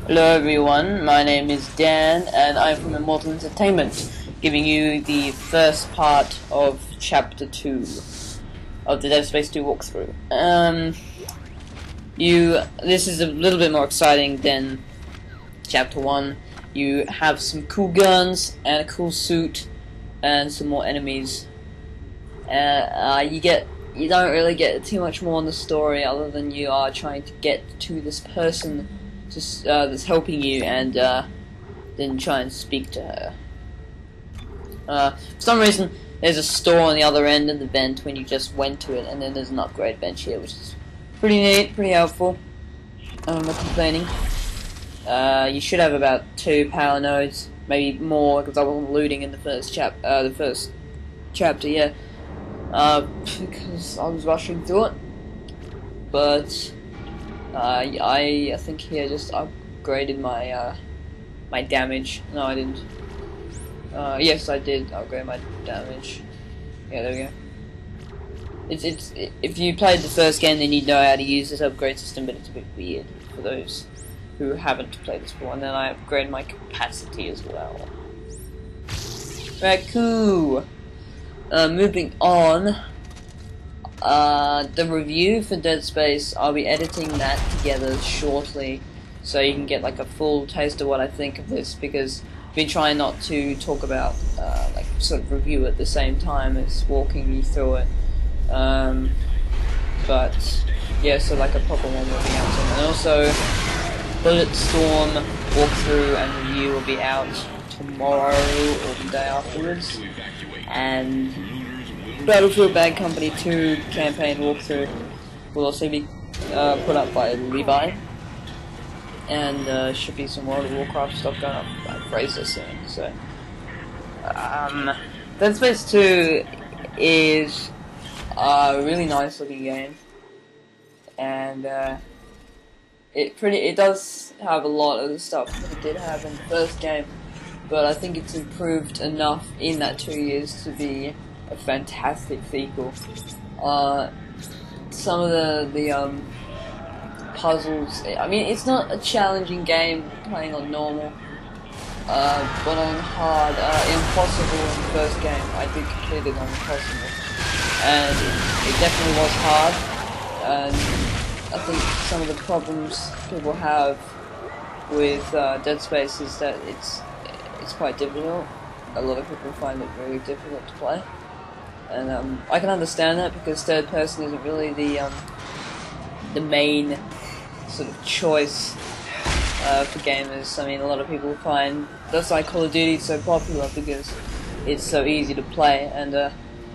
Hello everyone, my name is Dan and I'm from Immortal Entertainment, giving you the first part of Chapter 2 of the Dead Space 2 walkthrough. This is a little bit more exciting than Chapter 1. You have some cool guns and a cool suit and some more enemies. You don't really get too much more on the story other than you are trying to get to this person that's helping you, and then try and speak to her. For some reason, there's a store on the other end of the vent when you just went to it, and then there's an upgrade bench here, which is pretty neat, pretty helpful. I'm not complaining. You should have about 2 power nodes, maybe more, because I wasn't looting in the first chapter, yeah. Because I was rushing through it, but I think here just upgraded my my damage. No, I didn't. Yes, I did upgrade my damage. Yeah, there we go. If you played the first game, then you'd know how to use this upgrade system, but it's a bit weird for those who haven't played this before. And then I upgraded my capacity as well. Right, cool. Moving on. The review for Dead Space, I'll be editing that together shortly, so you can get like a full taste of what I think of this, because I've been trying not to talk about, like, sort of review at the same time as walking you through it. But yeah, so like a proper one will be out soon. And also, Bulletstorm walkthrough and review will be out tomorrow or the day afterwards. And Battlefield Bad Company 2 campaign walkthrough will also be put up by Levi, and should be some World of Warcraft stuff going up by Fraser soon. So, Dead Space 2 is a really nice looking game, and it does have a lot of the stuff that it did have in the first game, but I think it's improved enough in that 2 years to be a fantastic sequel. Some of the puzzles, I mean, it's not a challenging game playing on normal, but on hard, impossible in the first game. I did complete it on impossible, and it definitely was hard. And I think some of the problems people have with Dead Space is that it's quite difficult. A lot of people find it very difficult to play. And I can understand that, because third person isn't really the main sort of choice for gamers. I mean, a lot of people find that's why Call of Duty is so popular, because it's so easy to play, and I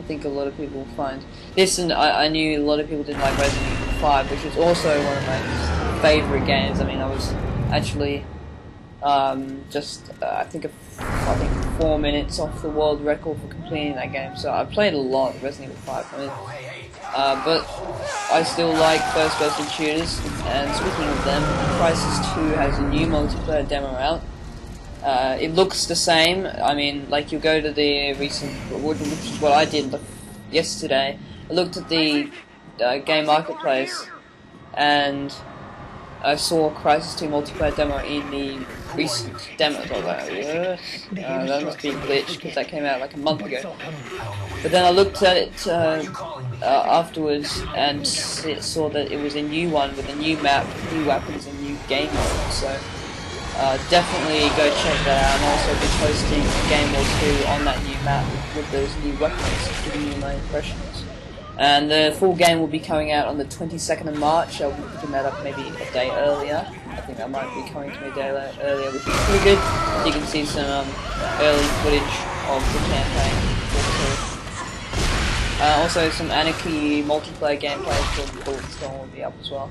think a lot of people find this, and I knew a lot of people didn't like Resident Evil 5, which is also one of my favourite games. I mean, I was actually I think 4 minutes off the world record for completing that game. So I played a lot of Resident Evil 5. I mean, but I still like first-person shooters. And speaking of them, Crysis 2 has a new multiplayer demo out. It looks the same. I mean, like, you go to the recent, which is what I did yesterday. I looked at the game marketplace, and I saw Crysis 2 multiplayer demo in the recent demos. I was like, yes, that must be a glitch, because that came out like a month ago. But then I looked at it afterwards and saw that it was a new one with a new map, new weapons, and new game mode. So definitely go check that out. And also be posting a game or two on that new map with those new weapons, giving you my impressions. And the full game will be coming out on the 22nd of March. I'll be picking that up maybe a day earlier. I think that might be coming to me a day earlier, which is pretty good. You can see some early footage of the campaign. Also, some Anarchy multiplayer gameplay for Bulletstorm will be up as well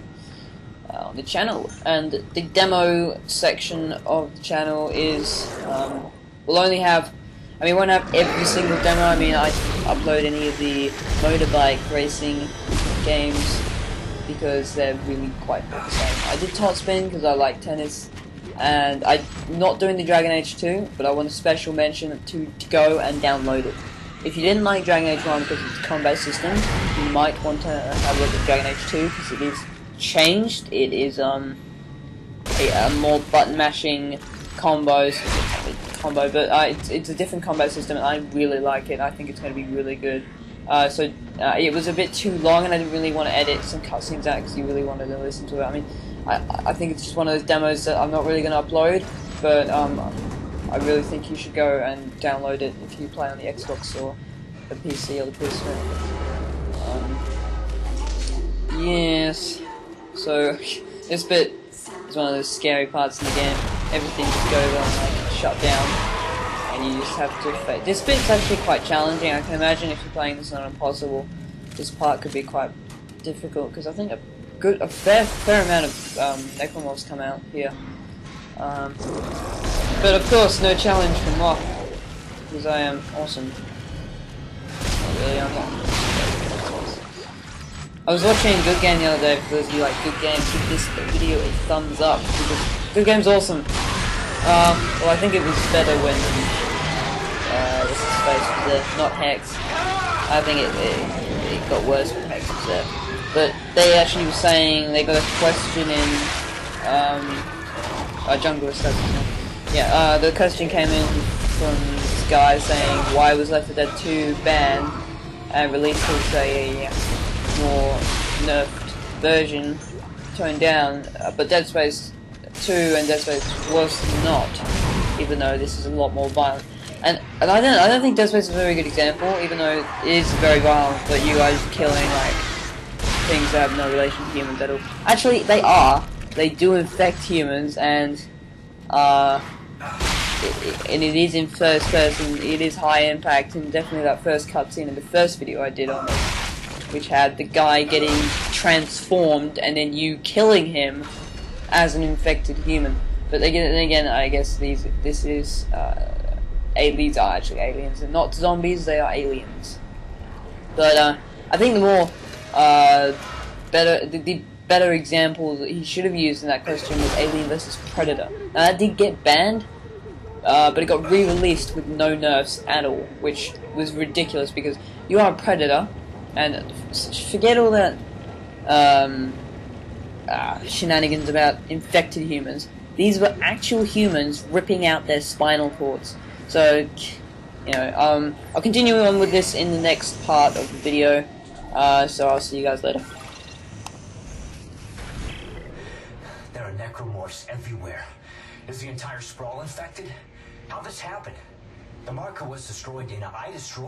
on the channel. And the demo section of the channel is will only have. I mean, we won't have every single demo. I mean, I upload any of the motorbike racing games because they're really quite the same. I did Top Spin because I like tennis, and I'm not doing the Dragon Age 2, but I want a special mention to go and download it. If you didn't like Dragon Age 1 because it's a combat system, you might want to have a look at Dragon Age 2 because it is changed. It is more button mashing combos. It's a different combo system, and I really like it. I think it's going to be really good. It was a bit too long, and I didn't really want to edit some cutscenes out because you really wanted to listen to it. I mean, I think it's just one of those demos that I'm not really going to upload, but I really think you should go and download it if you play on the Xbox or the PC or the PS3. Yes. So this bit is one of those scary parts in the game. Everything just goes on like shut down, and you just have to face. This bit's actually quite challenging. I can imagine if you're playing this on Impossible, this part could be quite difficult because I think a fair amount of Necromorphs come out here. But of course, no challenge for Moth because I am awesome. Really, I'm not. I was watching Good Game the other day. For those of you like Good Game, give this video a thumbs up because Good Game's awesome. Well, I think it was better when this space was there, not Hex. I think it got worse when Hex was there. But they actually were saying they got a question in Jungle Stuff. Yeah, the question came in from this guy saying why was Left 4 Dead 2 banned and released as a more nerfed version, toned down, but Dead Space 2 and Dead Space was not, even though this is a lot more violent. And I don't think Dead Space is a very good example, even though it is very violent, but you guys are killing like things that have no relation to humans at all. Actually, they are. They do infect humans, and it is in first person. It is high impact, and definitely that first cutscene in the first video I did on it, which had the guy getting transformed and then you killing him as an infected human. But then again, I guess these are actually aliens and not zombies. They are aliens. But I think the more better example that he should have used in that question was Alien vs Predator. Now that did get banned, but it got re-released with no nerfs at all, which was ridiculous because you are a predator. And forget all that shenanigans about infected humans. These were actual humans ripping out their spinal cords. So, you know, I'll continue on with this in the next part of the video. So I'll see you guys later. There are necromorphs everywhere. Is the entire sprawl infected? How this happened? The marker was destroyed, Dana. I destroyed